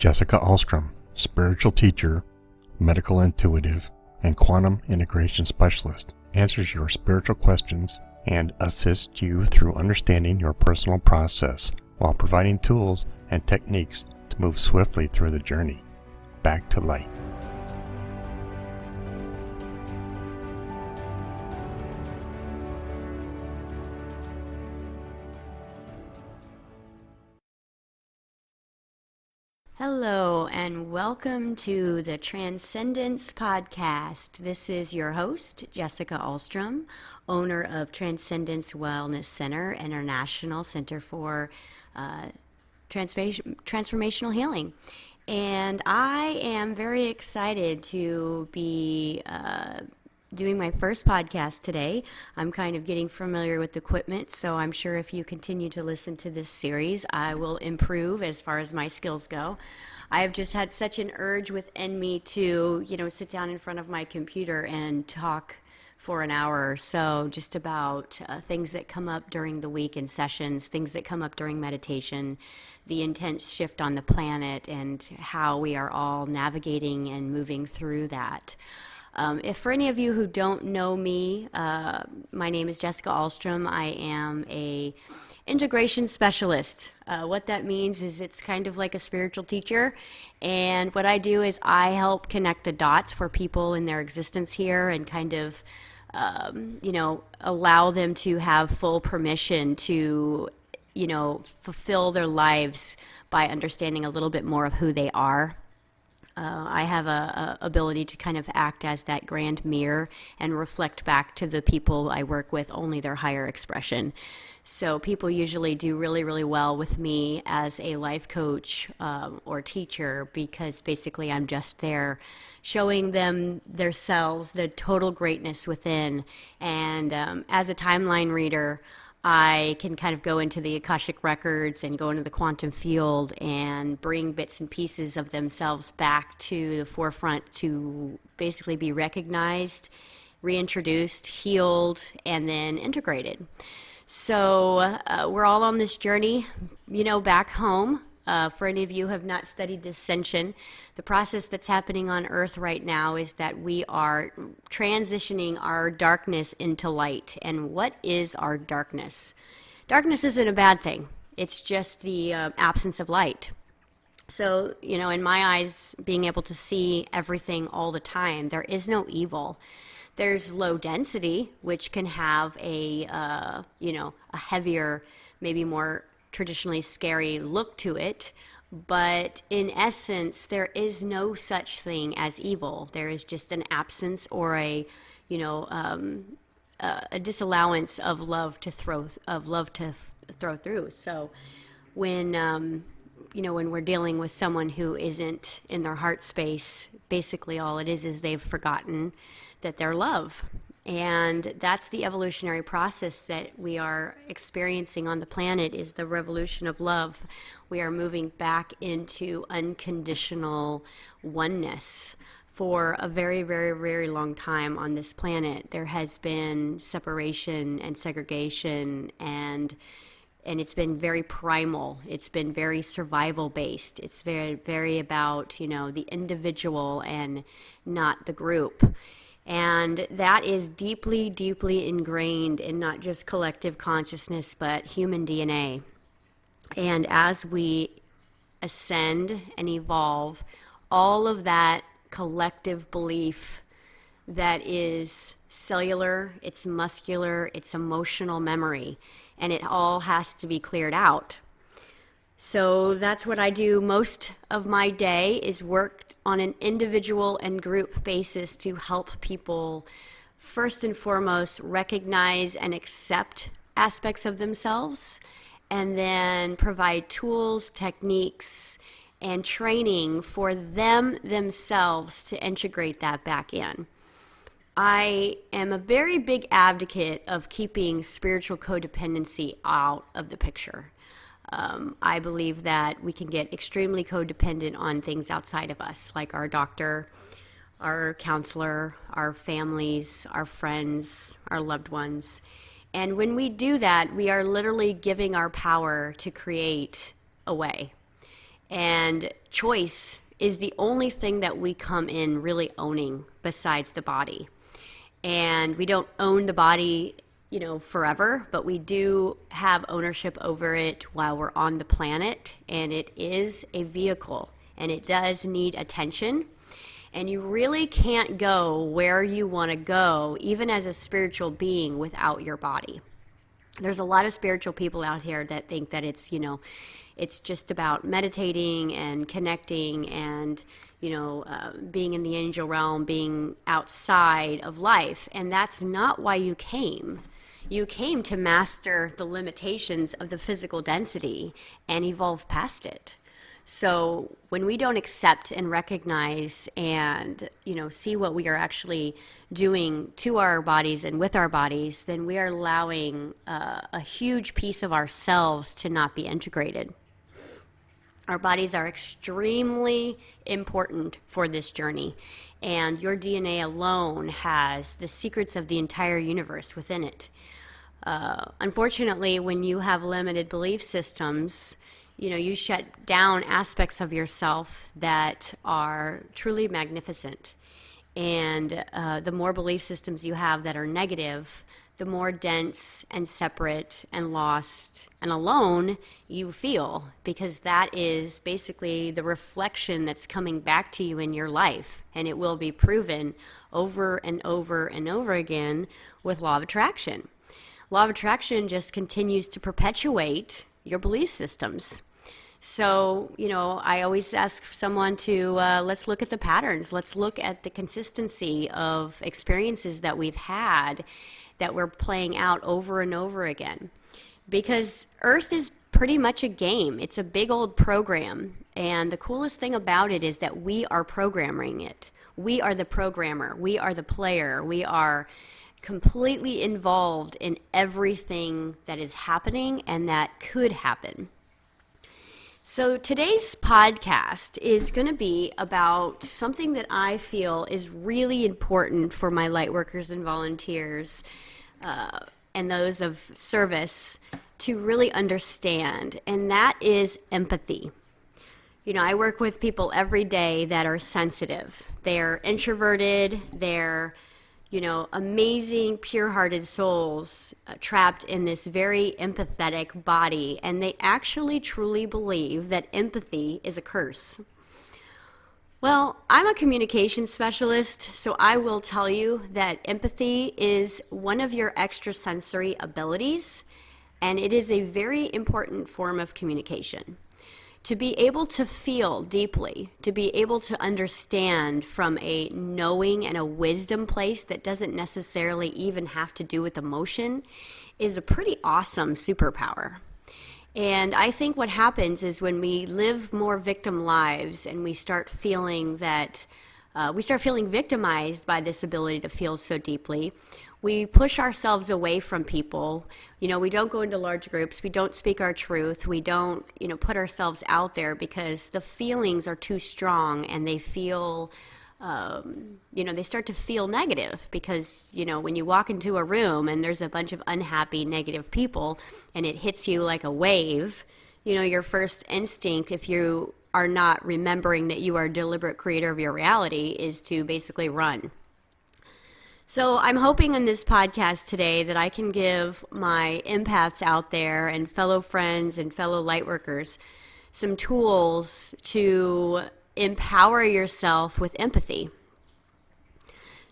Jessica Alstrom, spiritual teacher, medical intuitive, and quantum integration specialist, answers your spiritual questions and assists you through understanding your personal process while providing tools and techniques to move swiftly through the journey back to light. Hello, and welcome to the Transcendence Podcast. This is your host, Jessica Alstrom, owner of Transcendence Wellness Center, International Center for Transformational Healing. And I am very excited to be doing my first podcast today. I'm kind of getting familiar with the equipment, so I'm sure if you continue to listen to this series, I will improve as far as my skills go. I have just had such an urge within me to, sit down in front of my computer and talk for an hour or so just about things that come up during the week in sessions, things that come up during meditation, the intense shift on the planet, and how we are all navigating and moving through that. If for any of you who don't know me, my name is Jessica Alstrom. I am a integration specialist. What that means is it's kind of like a spiritual teacher, and what I do is I help connect the dots for people in their existence here and kind of, allow them to have full permission to, fulfill their lives by understanding a little bit more of who they are. I have a ability to kind of act as that grand mirror and reflect back to the people I work with only their higher expression. So people usually do really, really well with me as a life coach or teacher, because basically I'm just there showing them themselves, the total greatness within. And as a timeline reader, I can kind of go into the Akashic records and go into the quantum field and bring bits and pieces of themselves back to the forefront to basically be recognized, reintroduced, healed, and then integrated. So we're all on this journey, back home. For any of you who have not studied Ascension, the process that's happening on Earth right now is that we are transitioning our darkness into light. And what is our darkness? Darkness isn't a bad thing. It's just the absence of light. So, in my eyes, being able to see everything all the time, there is no evil. There's low density, which can have a heavier, maybe more traditionally scary look to it, but in essence there is no such thing as evil. There is just an absence or a disallowance of love to throw through. So when when we're dealing with someone who isn't in their heart space, basically all it is they've forgotten that they're love. And that's the evolutionary process that we are experiencing on the planet, is the revolution of love. We are moving back into unconditional oneness. For a very, very, very long time on this planet, there has been separation and segregation, and it's been very primal. It's been very survival based. It's very, very about, the individual and not the group. And that is deeply, deeply ingrained in not just collective consciousness, but human DNA. And as we ascend and evolve, all of that collective belief that is cellular, it's muscular, it's emotional memory, and it all has to be cleared out. So that's what I do most of my day, is work on an individual and group basis to help people first and foremost recognize and accept aspects of themselves, and then provide tools, techniques, and training for themselves to integrate that back in. I am a very big advocate of keeping spiritual codependency out of the picture. I believe that we can get extremely codependent on things outside of us, like our doctor, our counselor, our families, our friends, our loved ones. And when we do that, we are literally giving our power to create away. And choice is the only thing that we come in really owning besides the body. And we don't own the body, forever, but we do have ownership over it while we're on the planet. And it is a vehicle, and it does need attention. And you really can't go where you want to go, even as a spiritual being, without your body. There's a lot of spiritual people out here that think that it's just about meditating and connecting and, being in the angel realm, being outside of life. And that's not why you came. You came to master the limitations of the physical density and evolve past it. So when we don't accept and recognize and, see what we are actually doing to our bodies and with our bodies, then we are allowing a huge piece of ourselves to not be integrated. Our bodies are extremely important for this journey, and your DNA alone has the secrets of the entire universe within it. Unfortunately, when you have limited belief systems, you shut down aspects of yourself that are truly magnificent. And the more belief systems you have that are negative, the more dense and separate and lost and alone you feel, because that is basically the reflection that's coming back to you in your life. And it will be proven over and over and over again with law of attraction. Law of attraction just continues to perpetuate your belief systems. So, I always ask someone to, let's look at the patterns. Let's look at the consistency of experiences that we've had that we're playing out over and over again. Because Earth is pretty much a game. It's a big old program. And the coolest thing about it is that we are programming it. We are the programmer. We are the player. We are completely involved in everything that is happening and that could happen. So today's podcast is going to be about something that I feel is really important for my lightworkers and volunteers and those of service to really understand, and that is empathy. I work with people every day that are sensitive. They're introverted, they're amazing, pure-hearted souls trapped in this very empathetic body, and they actually truly believe that empathy is a curse. Well, I'm a communication specialist, so I will tell you that empathy is one of your extrasensory abilities, and it is a very important form of communication. To be able to feel deeply, to be able to understand from a knowing and a wisdom place that doesn't necessarily even have to do with emotion is a pretty awesome superpower. And I think what happens is when we live more victim lives and we start feeling that we start feeling victimized by this ability to feel so deeply, we push ourselves away from people. We don't go into large groups. We don't speak our truth. We don't, put ourselves out there because the feelings are too strong and they feel, they start to feel negative because, when you walk into a room and there's a bunch of unhappy, negative people and it hits you like a wave, your first instinct, if you are not remembering that you are a deliberate creator of your reality, is to basically run. So I'm hoping in this podcast today that I can give my empaths out there and fellow friends and fellow lightworkers some tools to empower yourself with empathy.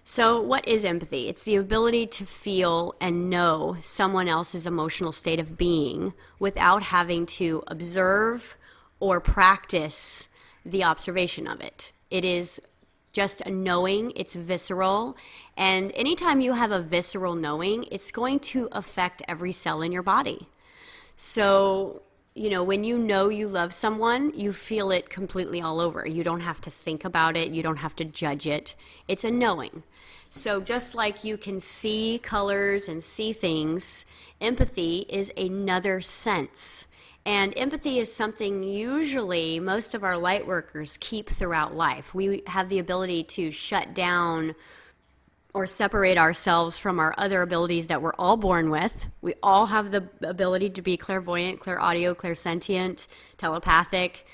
So what is empathy? It's the ability to feel and know someone else's emotional state of being without having to observe or practice the observation of it. It is just a knowing, it's visceral, and anytime you have a visceral knowing, it's going to affect every cell in your body. So, when you know you love someone, you feel it completely all over. You don't have to think about it, you don't have to judge it. It's a knowing. So just like you can see colors and see things, empathy is another sense. And empathy is something usually most of our light workers keep throughout life. We have the ability to shut down or separate ourselves from our other abilities that we're all born with. We all have the ability to be clairvoyant, clairaudio, clairsentient, telepathic.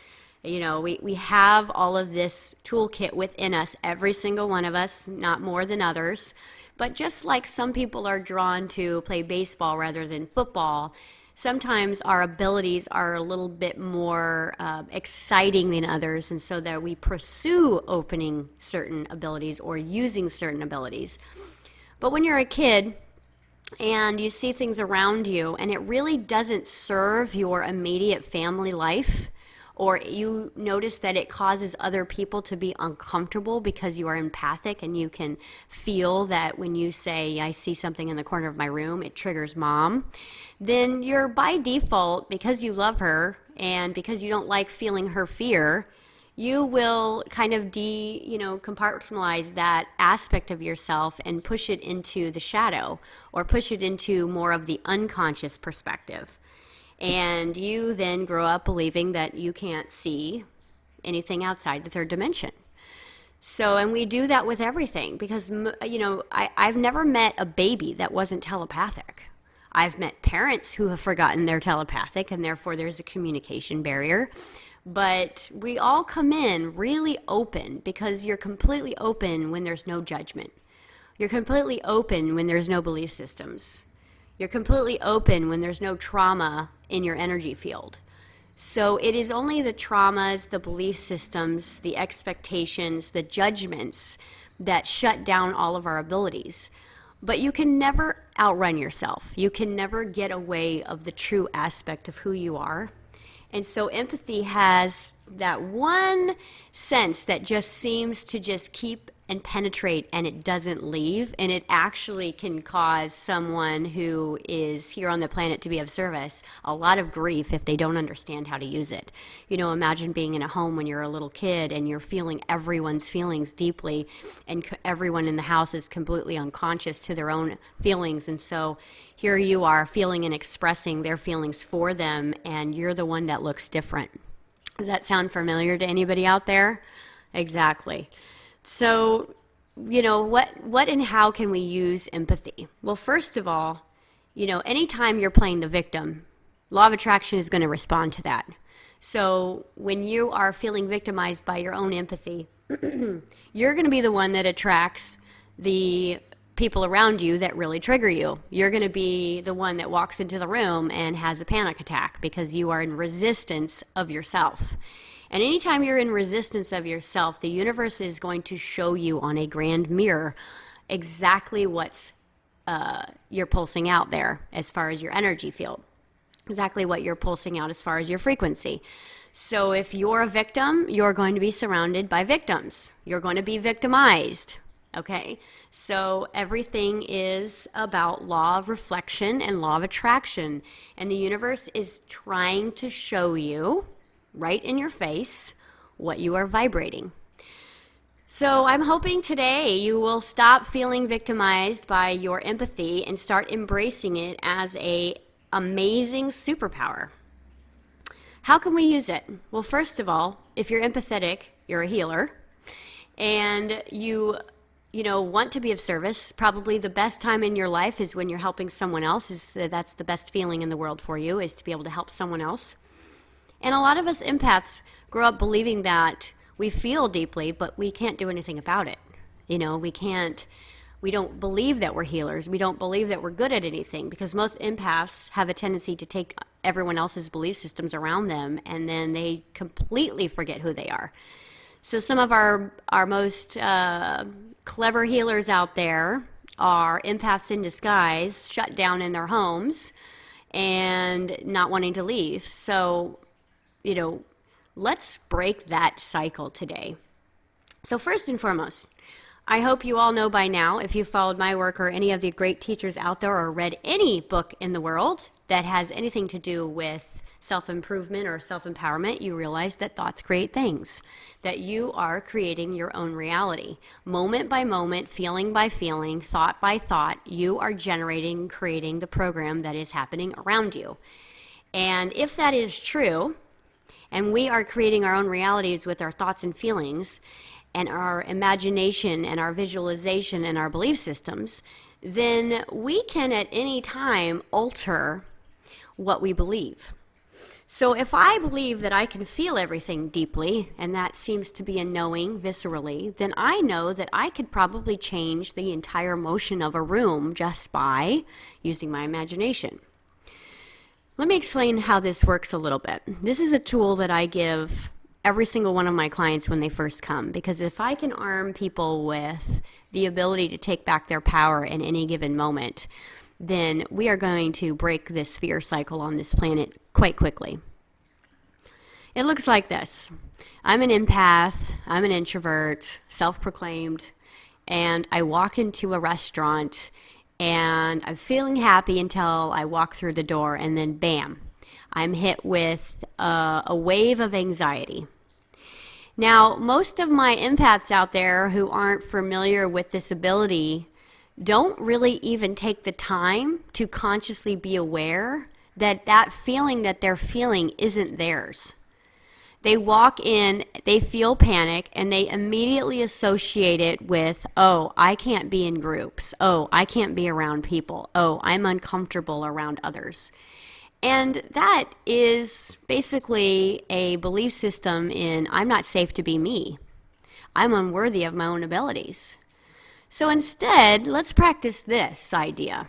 We have all of this toolkit within us, every single one of us, not more than others. But just like some people are drawn to play baseball rather than football, sometimes our abilities are a little bit more exciting than others, and so that we pursue opening certain abilities or using certain abilities. But when you're a kid and you see things around you and it really doesn't serve your immediate family life, or you notice that it causes other people to be uncomfortable because you are empathic and you can feel that when you say, I see something in the corner of my room, it triggers mom, then you're by default, because you love her and because you don't like feeling her fear, you will kind of compartmentalize that aspect of yourself and push it into the shadow, or push it into more of the unconscious perspective. And you then grow up believing that you can't see anything outside the third dimension. So, and we do that with everything because, I've never met a baby that wasn't telepathic. I've met parents who have forgotten they're telepathic, and therefore there's a communication barrier. But we all come in really open because you're completely open when there's no judgment. You're completely open when there's no belief systems. You're completely open when there's no trauma in your energy field. So it is only the traumas, the belief systems, the expectations, the judgments that shut down all of our abilities. But you can never outrun yourself. You can never get away of the true aspect of who you are. And so empathy has that one sense that just seems to just keep and penetrate, and it doesn't leave, and it actually can cause someone who is here on the planet to be of service a lot of grief if they don't understand how to use it. Imagine being in a home when you're a little kid and you're feeling everyone's feelings deeply, and everyone in the house is completely unconscious to their own feelings, and so here you are feeling and expressing their feelings for them, and you're the one that looks different. Does that sound familiar to anybody out there? Exactly. So, what and how can we use empathy? Well, first of all, anytime you're playing the victim, law of attraction is going to respond to that. So when you are feeling victimized by your own empathy, you're going to be the one that attracts the people around you that really trigger you. You're going to be the one that walks into the room and has a panic attack because you are in resistance of yourself. And anytime you're in resistance of yourself, the universe is going to show you on a grand mirror exactly what's you're pulsing out there as far as your energy field, exactly what you're pulsing out as far as your frequency. So if you're a victim, you're going to be surrounded by victims. You're going to be victimized. Okay, so everything is about law of reflection and law of attraction. And the universe is trying to show you right in your face what you are vibrating. So I'm hoping today you will stop feeling victimized by your empathy and start embracing it as an amazing superpower. How can we use it? Well, first of all, if you're empathetic, you're a healer, and you want to be of service. Probably the best time in your life is when you're helping someone else. That's the best feeling in the world for you, is to be able to help someone else. And a lot of us empaths grow up believing that we feel deeply, but we can't do anything about it. We don't believe that we're healers. We don't believe that we're good at anything, because most empaths have a tendency to take everyone else's belief systems around them, and then they completely forget who they are. So some of our most clever healers out there are empaths in disguise, shut down in their homes and not wanting to leave. So, let's break that cycle today. So first and foremost, I hope you all know by now, if you've followed my work or any of the great teachers out there or read any book in the world that has anything to do with self-improvement or self-empowerment, you realize that thoughts create things, that you are creating your own reality. Moment by moment, feeling by feeling, thought by thought, you are generating, creating the program that is happening around you. And if that is true, and we are creating our own realities with our thoughts and feelings, and our imagination and our visualization and our belief systems, then we can at any time alter what we believe. So if I believe that I can feel everything deeply, and that seems to be a knowing viscerally, then I know that I could probably change the entire motion of a room just by using my imagination. Let me explain how this works a little bit. This is a tool that I give every single one of my clients when they first come, because if I can arm people with the ability to take back their power in any given moment, then we are going to break this fear cycle on this planet quite quickly. It looks like this. I'm an empath, I'm an introvert, self-proclaimed, and I walk into a restaurant and I'm feeling happy until I walk through the door, and then bam, I'm hit with a wave of anxiety. Now, most of my empaths out there who aren't familiar with this ability don't really even take the time to consciously be aware that that feeling that they're feeling isn't theirs. They walk in, they feel panic, and they immediately associate it with, oh, I can't be in groups. Oh, I can't be around people. Oh, I'm uncomfortable around others. And that is basically a belief system in, I'm not safe to be me. I'm unworthy of my own abilities. So instead, let's practice this idea.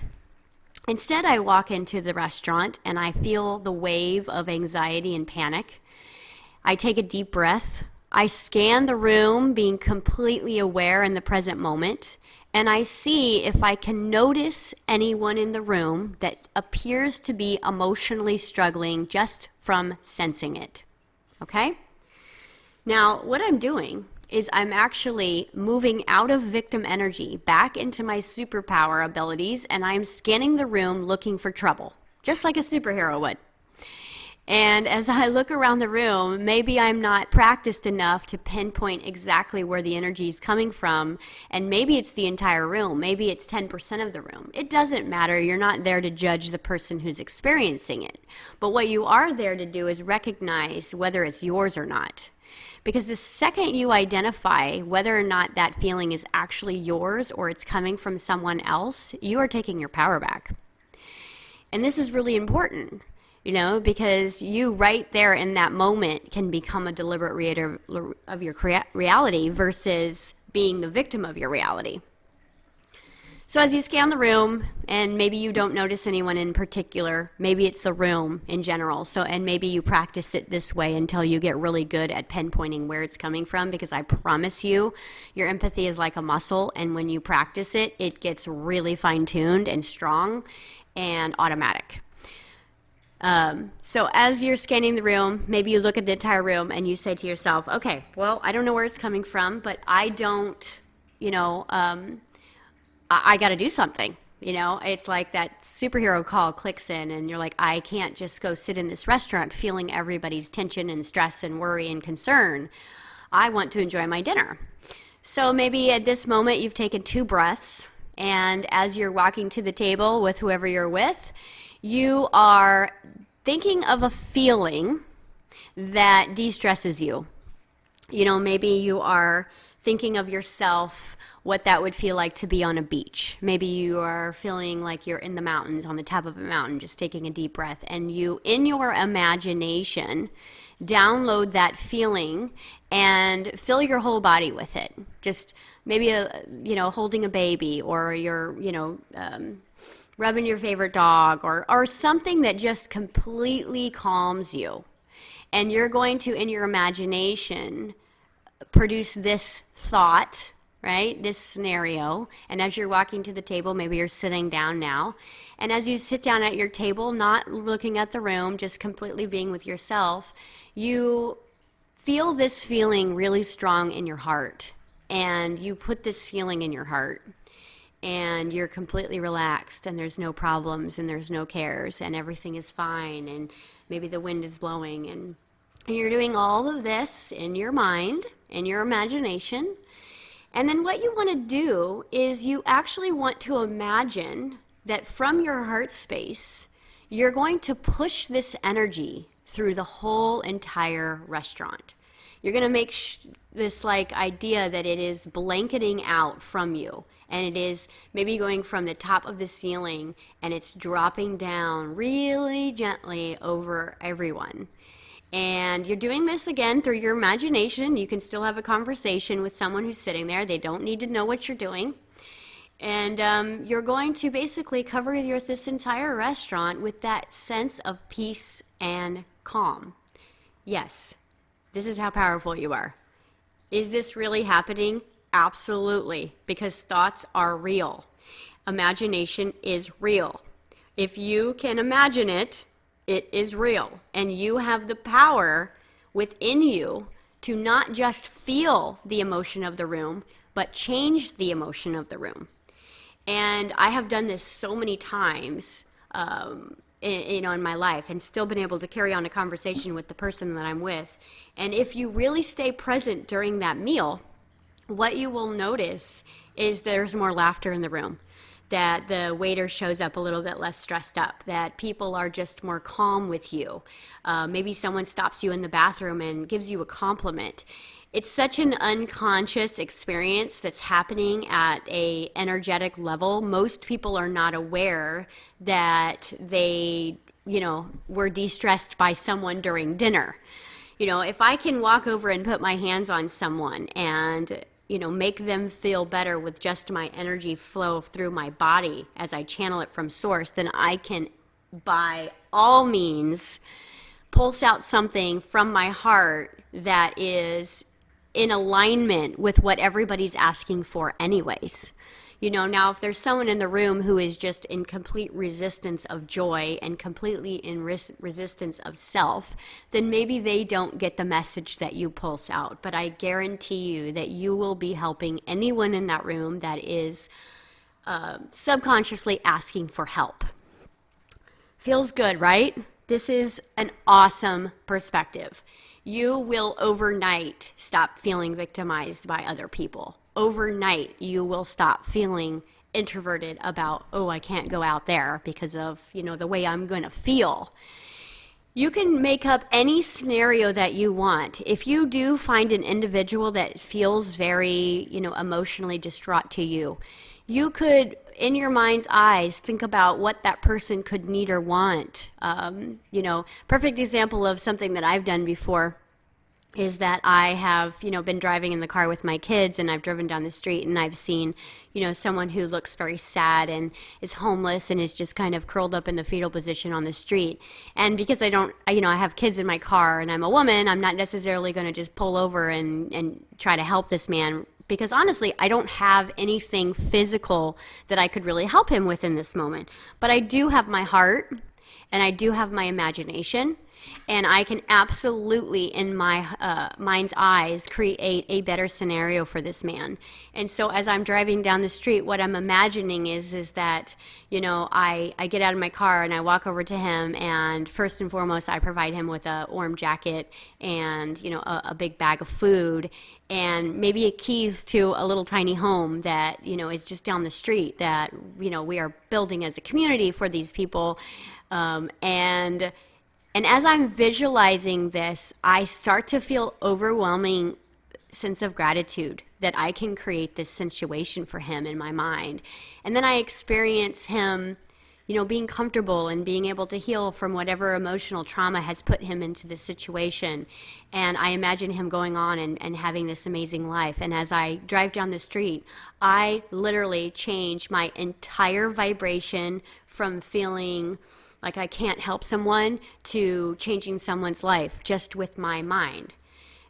Instead, I walk into the restaurant and I feel the wave of anxiety and panic. I take a deep breath. I scan the room, being completely aware in the present moment, and I see if I can notice anyone in the room that appears to be emotionally struggling just from sensing it. Okay? Now, what I'm doing is I'm actually moving out of victim energy back into my superpower abilities, and I'm scanning the room looking for trouble, just like a superhero would. And as I look around the room, maybe I'm not practiced enough to pinpoint exactly where the energy is coming from, and maybe it's the entire room, maybe it's 10% of the room. It doesn't matter. You're not there to judge the person who's experiencing it. But what you are there to do is recognize whether it's yours or not. Because the second you identify whether or not that feeling is actually yours or it's coming from someone else, you are taking your power back. And this is really important, because you right there in that moment can become a deliberate creator of your reality versus being the victim of your reality. So as you scan the room, and maybe you don't notice anyone in particular, maybe it's the room in general, and maybe you practice it this way until you get really good at pinpointing where it's coming from, because I promise you, your empathy is like a muscle, and when you practice it, it gets really fine-tuned and strong and automatic. So as you're scanning the room, maybe you look at the entire room and you say to yourself, okay, well, I don't know where it's coming from, but I don't, I got to do something. It's like that superhero call clicks in and you're like, I can't just go sit in this restaurant feeling everybody's tension and stress and worry and concern. I want to enjoy my dinner. So maybe at this moment you've taken 2 breaths, and as you're walking to the table with whoever you're with, you are thinking of a feeling that de-stresses you. Maybe you are thinking of yourself, what that would feel like to be on a beach. Maybe you are feeling like you're in the mountains, on the top of a mountain, just taking a deep breath. And you, in your imagination, download that feeling and fill your whole body with it. Just maybe, holding a baby, or you're, rubbing your favorite dog, or something that just completely calms you. And you're going to, in your imagination, produce this thought, right? This scenario. And as you're walking to the table, maybe you're sitting down now. And as you sit down at your table, not looking at the room, just completely being with yourself, you feel this feeling really strong in your heart. And you put this feeling in your heart. And you're completely relaxed, and there's no problems, and there's no cares, and everything is fine, and maybe the wind is blowing. And you're doing all of this in your mind, in your imagination. And then what you want to do is you actually want to imagine that from your heart space, you're going to push this energy through the whole entire restaurant. You're going to make this idea that it is blanketing out from you, And it is maybe going from the top of the ceiling and it's dropping down really gently over everyone. And you're doing this again through your imagination. You can still have a conversation with someone who's sitting there. They don't need to know what you're doing. And you're going to basically cover this entire restaurant with that sense of peace and calm. Yes, this is how powerful you are. Is this really happening? Absolutely, because thoughts are real. Imagination is real. If you can imagine it, it is real. And you have the power within you to not just feel the emotion of the room, but change the emotion of the room. And I have done this so many times, in my life, and still been able to carry on a conversation with the person that I'm with. And if you really stay present during that meal, what you will notice is there's more laughter in the room, that the waiter shows up a little bit less stressed up, that people are just more calm with you. Maybe someone stops you in the bathroom and gives you a compliment. It's such an unconscious experience that's happening at a energetic level. Most people are not aware that they, were de-stressed by someone during dinner. If I can walk over and put my hands on someone and, make them feel better with just my energy flow through my body as I channel it from source, then I can, by all means, pulse out something from my heart that is in alignment with what everybody's asking for anyways. Now if there's someone in the room who is just in complete resistance of joy and completely in resistance of self, then maybe they don't get the message that you pulse out. But I guarantee you that you will be helping anyone in that room that is subconsciously asking for help. Feels good, right? This is an awesome perspective. You will overnight stop feeling victimized by other people. Overnight, you will stop feeling introverted about, oh, I can't go out there because of, the way I'm going to feel. You can make up any scenario that you want. If you do find an individual that feels very, emotionally distraught to you, you could, in your mind's eyes, think about what that person could need or want. Perfect example of something that I've done before is that I have, been driving in the car with my kids, and I've driven down the street and I've seen, someone who looks very sad and is homeless and is just kind of curled up in the fetal position on the street. And because I have kids in my car and I'm a woman, I'm not necessarily going to just pull over and try to help this man, because honestly, I don't have anything physical that I could really help him with in this moment. But I do have my heart, and I do have my imagination, and I can absolutely, in my mind's eyes, create a better scenario for this man. And so as I'm driving down the street, what I'm imagining is that, I get out of my car and I walk over to him, and first and foremost, I provide him with a warm jacket and, a big bag of food, and maybe a keys to a little tiny home that, is just down the street that, we are building as a community for these people. And as I'm visualizing this, I start to feel overwhelming sense of gratitude that I can create this situation for him in my mind. And then I experience him, being comfortable and being able to heal from whatever emotional trauma has put him into this situation. And I imagine him going on and having this amazing life. And as I drive down the street, I literally change my entire vibration from feeling like I can't help someone to changing someone's life just with my mind.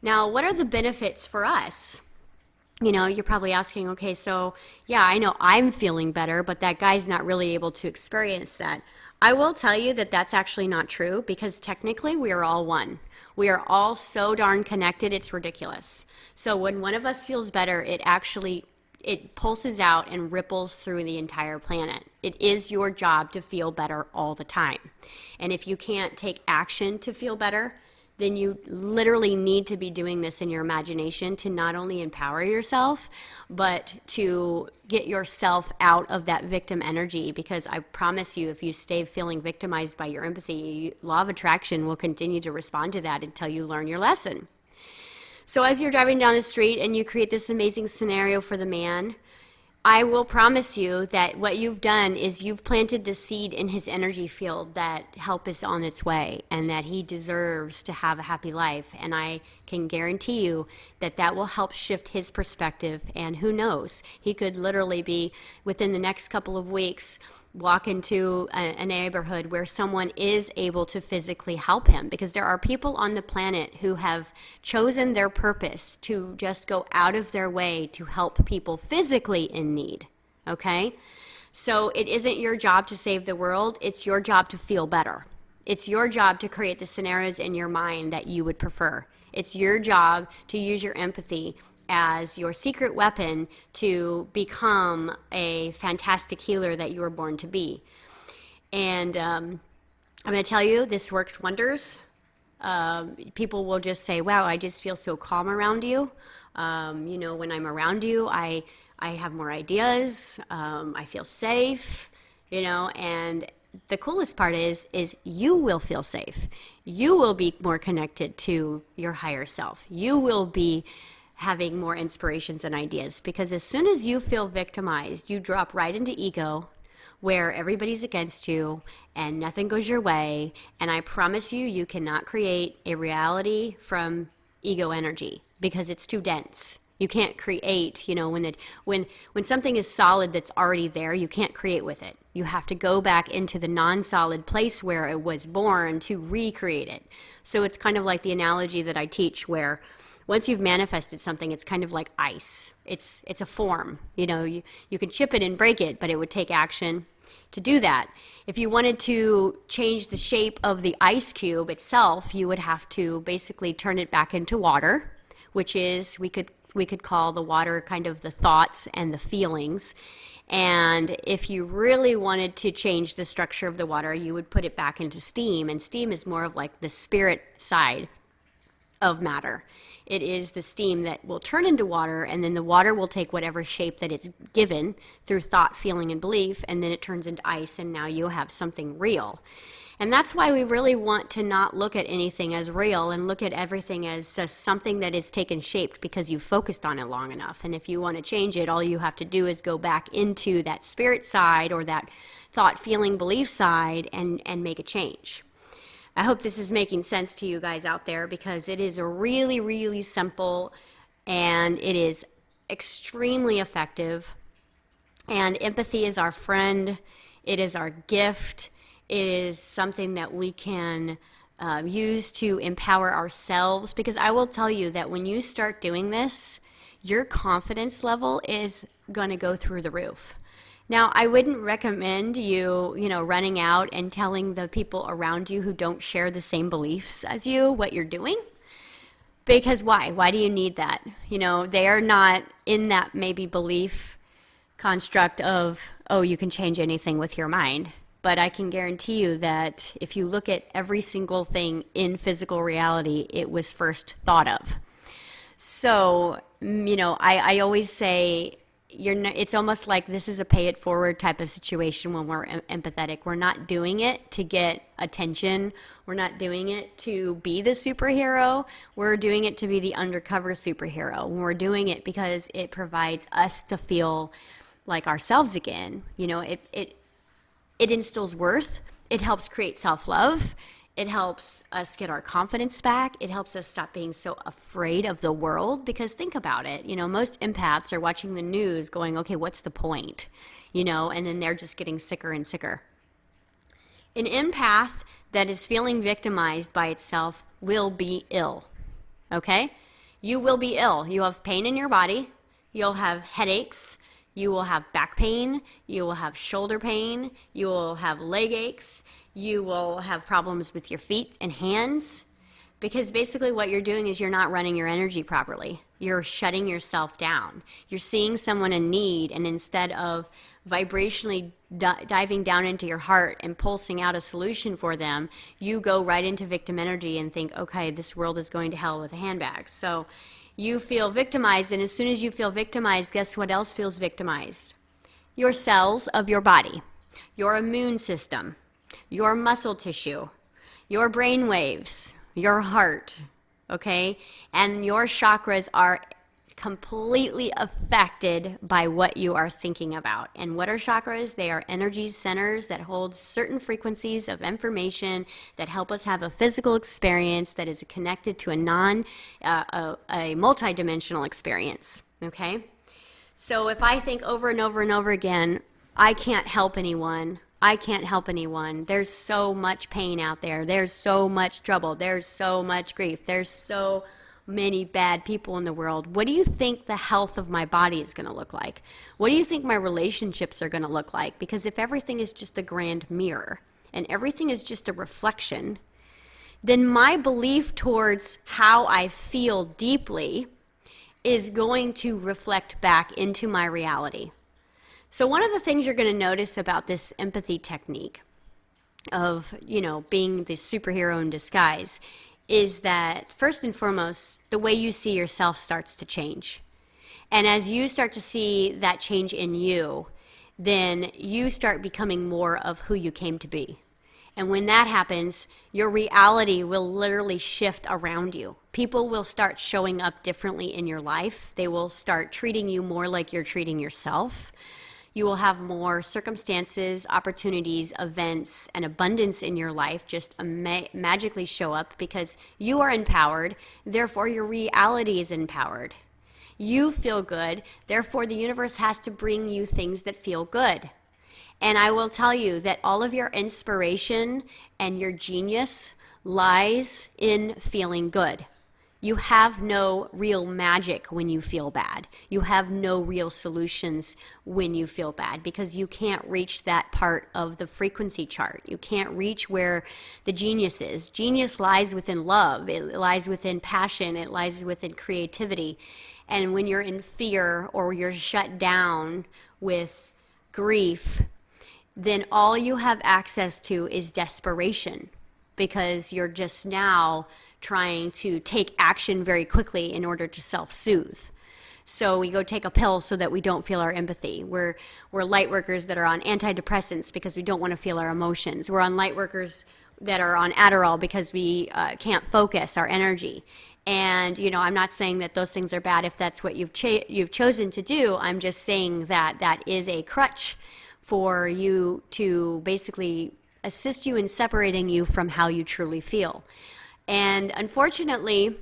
Now, what are the benefits for us? You're probably asking, okay, so yeah, I know I'm feeling better, but that guy's not really able to experience that. I will tell you that that's actually not true, because technically we are all one. We are all so darn connected, it's ridiculous. So when one of us feels better, it pulses out and ripples through the entire planet. It is your job to feel better all the time. And if you can't take action to feel better, then you literally need to be doing this in your imagination to not only empower yourself, but to get yourself out of that victim energy. Because I promise you, if you stay feeling victimized by your empathy, law of attraction will continue to respond to that until you learn your lesson. So as you're driving down the street and you create this amazing scenario for the man, I will promise you that what you've done is you've planted the seed in his energy field that help is on its way and that he deserves to have a happy life. And I can guarantee you that that will help shift his perspective. And who knows, he could literally be within the next couple of weeks walk into a neighborhood where someone is able to physically help him, because there are people on the planet who have chosen their purpose to just go out of their way to help people physically in need. Okay? So it isn't your job to save the world, it's your job to feel better. It's your job to create the scenarios in your mind that you would prefer. It's your job to use your empathy as your secret weapon to become a fantastic healer that you were born to be. And I'm going to tell you, this works wonders. People will just say, wow, I just feel so calm around you. When I'm around you, I have more ideas. I feel safe, and the coolest part is you will feel safe. You will be more connected to your higher self. You will be having more inspirations and ideas, because as soon as you feel victimized, you drop right into ego, where everybody's against you and nothing goes your way. And I promise you, you cannot create a reality from ego energy because it's too dense. You can't create, when something is solid that's already there, you can't create with it. You have to go back into the non-solid place where it was born to recreate it. So it's kind of like the analogy that I teach, where once you've manifested something, it's kind of like ice. It's a form. You can chip it and break it, but it would take action to do that. If you wanted to change the shape of the ice cube itself, you would have to basically turn it back into water, which is, we could call the water kind of the thoughts and the feelings. And if you really wanted to change the structure of the water, you would put it back into steam. And steam is more of like the spirit side of matter. It is the steam that will turn into water, and then the water will take whatever shape that it's given through thought, feeling, and belief, and then it turns into ice, and now you have something real. And that's why we really want to not look at anything as real and look at everything as just something that is taken shape because you've focused on it long enough. And if you want to change it, all you have to do is go back into that spirit side or that thought, feeling, belief side and make a change. I hope this is making sense to you guys out there, because it is a really, really simple and it is extremely effective. And empathy is our friend. It is our gift. It is something that we can use to empower ourselves, because I will tell you that when you start doing this, your confidence level is going to go through the roof. Now, I wouldn't recommend you, running out and telling the people around you who don't share the same beliefs as you what you're doing. Because why? Why do you need that? They are not in that maybe belief construct of, oh, you can change anything with your mind. But I can guarantee you that if you look at every single thing in physical reality, it was first thought of. So, I always say, it's almost like this is a pay it forward type of situation when we're empathetic. We're not doing it to get attention. We're not doing it to be the superhero. We're doing it to be the undercover superhero. We're doing it because it provides us to feel like ourselves again. It instills worth. It helps create self-love. It helps us get our confidence back. It helps us stop being so afraid of the world, because think about it. Most empaths are watching the news going, okay, what's the point? And then they're just getting sicker and sicker. An empath that is feeling victimized by itself will be ill, okay? You will be ill. You have pain in your body. You'll have headaches. You will have back pain. You will have shoulder pain. You will have leg aches. You will have problems with your feet and hands, because basically what you're doing is you're not running your energy properly. You're shutting yourself down. You're seeing someone in need, and instead of vibrationally diving down into your heart and pulsing out a solution for them, you go right into victim energy and think, okay, this world is going to hell with a handbag. So you feel victimized, and as soon as you feel victimized, guess what else feels victimized? Your cells of your body, your immune system, your muscle tissue, your brain waves, your heart, okay? And your chakras are completely affected by what you are thinking about. And what are chakras? They are energy centers that hold certain frequencies of information that help us have a physical experience that is connected to a multi-dimensional experience. Okay? So if I think over and over and over again, I can't help anyone, I can't help anyone, there's so much pain out there, there's so much trouble, there's so much grief, there's so many bad people in the world, what do you think the health of my body is going to look like? What do you think my relationships are going to look like? Because if everything is just a grand mirror and everything is just a reflection, then my belief towards how I feel deeply is going to reflect back into my reality. So one of the things you're going to notice about this empathy technique of, being the superhero in disguise is that, first and foremost, the way you see yourself starts to change. And as you start to see that change in you, then you start becoming more of who you came to be. And when that happens, your reality will literally shift around you. People will start showing up differently in your life. They will start treating you more like you're treating yourself. You will have more circumstances, opportunities, events, and abundance in your life just magically show up because you are empowered, therefore your reality is empowered. You feel good, therefore the universe has to bring you things that feel good. And I will tell you that all of your inspiration and your genius lies in feeling good. You have no real magic when you feel bad. You have no real solutions when you feel bad because you can't reach that part of the frequency chart. You can't reach where the genius is. Genius lies within love. It lies within passion. It lies within creativity. And when you're in fear or you're shut down with grief, then all you have access to is desperation because you're just now trying to take action very quickly in order to self-soothe. So we go take a pill so that we don't feel our empathy. We're light workers that are on antidepressants because we don't want to feel our emotions. We're on light workers that are on Adderall because we can't focus our energy. And, I'm not saying that those things are bad if that's what you've chosen to do. I'm just saying that that is a crutch for you to basically assist you in separating you from how you truly feel. And unfortunately,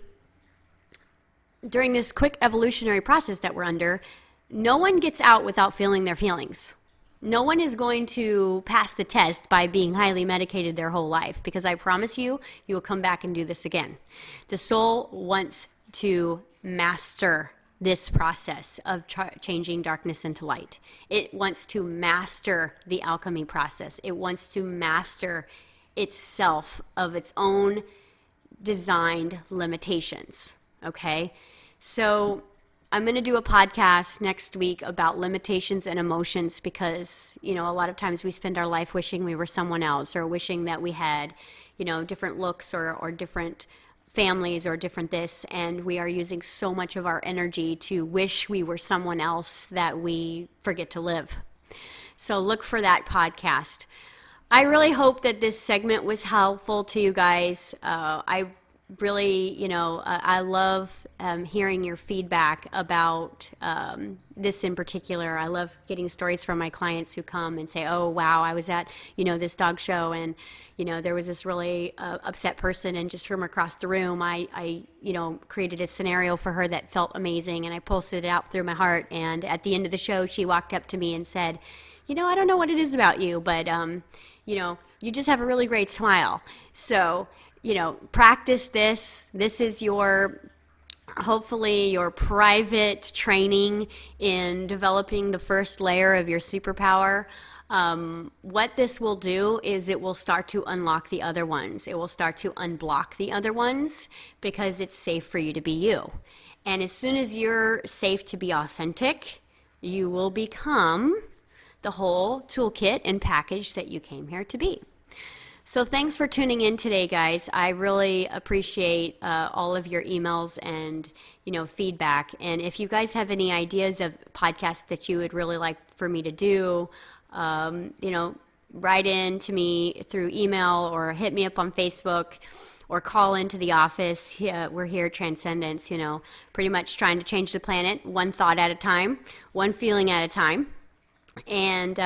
during this quick evolutionary process that we're under, no one gets out without feeling their feelings. No one is going to pass the test by being highly medicated their whole life because I promise you, you will come back and do this again. The soul wants to master this process of changing darkness into light. It wants to master the alchemy process. It wants to master itself of its own designed limitations. Okay? So I'm going to do a podcast next week about limitations and emotions because, a lot of times we spend our life wishing we were someone else or wishing that we had, different looks or different families or different this, and we are using so much of our energy to wish we were someone else that we forget to live. So look for that podcast. I really hope that this segment was helpful to you guys. I really, I love hearing your feedback about this in particular. I love getting stories from my clients who come and say, oh, wow, I was at, this dog show and, there was this really upset person and just from across the room, I created a scenario for her that felt amazing and I posted it out through my heart. And at the end of the show, she walked up to me and said, I don't know what it is about you, but, you just have a really great smile. So, practice this. This is hopefully your private training in developing the first layer of your superpower. What this will do is it will start to unlock the other ones. It will start to unblock the other ones because it's safe for you to be you. And as soon as you're safe to be authentic, you will become the whole toolkit and package that you came here to be. So thanks for tuning in today, guys. I really appreciate all of your emails and, feedback. And if you guys have any ideas of podcasts that you would really like for me to do, write in to me through email or hit me up on Facebook or call into the office. We're here at Transcendence, pretty much trying to change the planet one thought at a time, one feeling at a time. And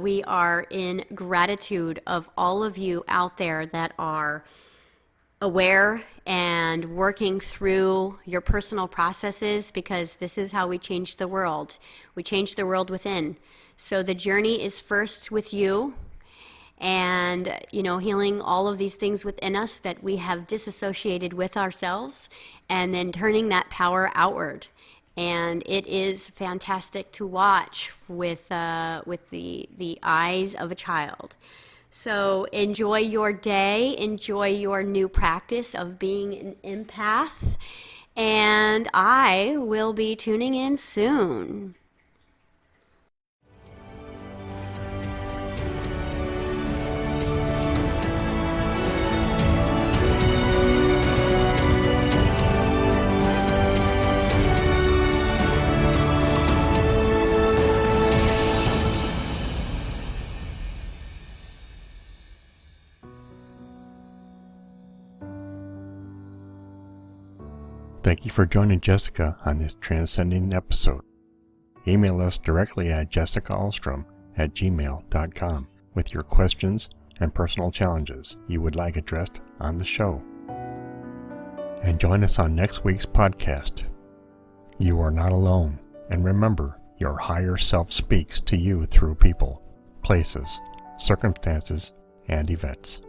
we are in gratitude of all of you out there that are aware and working through your personal processes, because this is how we change the world. We change the world within. So the journey is first with you, and healing all of these things within us that we have disassociated with ourselves, and then turning that power outward. And it is fantastic to watch with the eyes of a child. So enjoy your day, enjoy your new practice of being an empath, and I will be tuning in soon. Thank you for joining Jessica on this transcending episode. Email us directly at jessicaalstrom@gmail.com with your questions and personal challenges you would like addressed on the show. And join us on next week's podcast. You are not alone, and remember, your higher self speaks to you through people, places, circumstances, and events.